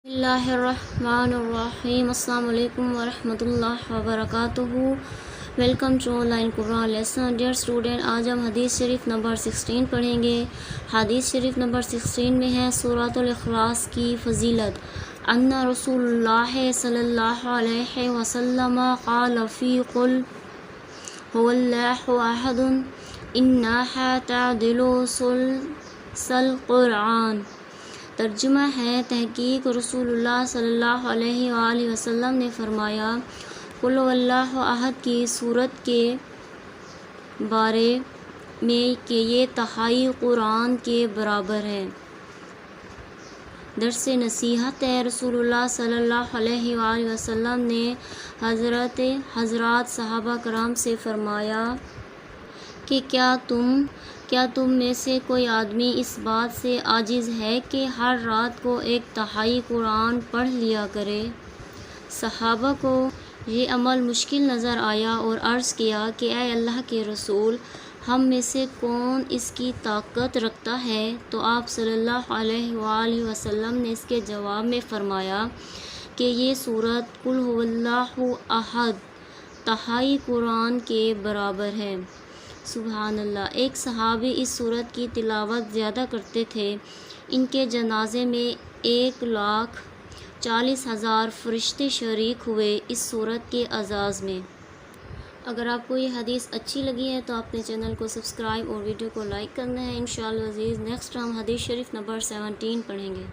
اللہ الرحمن الرحیم۔ السلام علیکم ورحمۃ اللہ وبرکاتہ۔ Welcome to online Quran lesson. Dear student, آج ہم حدیث شریف نمبر 16 پڑھیں گے۔ حدیث شریف نمبر 16 میں ہے سورۃ الاخلاص کی فضیلت۔ ان رسول اللہ صلی اللہ علیہ وسلم قال فی قل هو اللہ احد انہا تعدل ثلث القرآن۔ ترجمہ ہے، تحقیق رسول اللہ صلی اللہ علیہ وآلہ وسلم نے فرمایا، قل هو اللہ احد کی صورت کے بارے میں کہ یہ تہائی قرآن کے برابر ہے۔ درس نصیحت ہے۔ رسول اللہ صلی اللہ علیہ وآلہ وسلم نے حضرات صحابہ کرام سے فرمایا کہ کیا تم میں سے کوئی آدمی اس بات سے عاجز ہے کہ ہر رات کو ایک تہائی قرآن پڑھ لیا کرے؟ صحابہ کو یہ عمل مشکل نظر آیا اور عرض کیا کہ اے اللہ کے رسول، ہم میں سے کون اس کی طاقت رکھتا ہے؟ تو آپ صلی اللہ علیہ وآلہ وسلم نے اس کے جواب میں فرمایا کہ یہ سورۃ قل هو اللہ احد تہائی قرآن کے برابر ہے۔ سبحان اللہ۔ ایک صحابی اس سورت کی تلاوت زیادہ کرتے تھے۔ ان کے جنازے میں 1,40,000 فرشتے شریک ہوئے اس سورت کے اعزاز میں۔ اگر آپ کو یہ حدیث اچھی لگی ہے تو اپنے چینل کو سبسکرائب اور ویڈیو کو لائک کرنا ہے۔ انشاءاللہ عزیز نیکسٹ ہم حدیث شریف نمبر 17 پڑھیں گے۔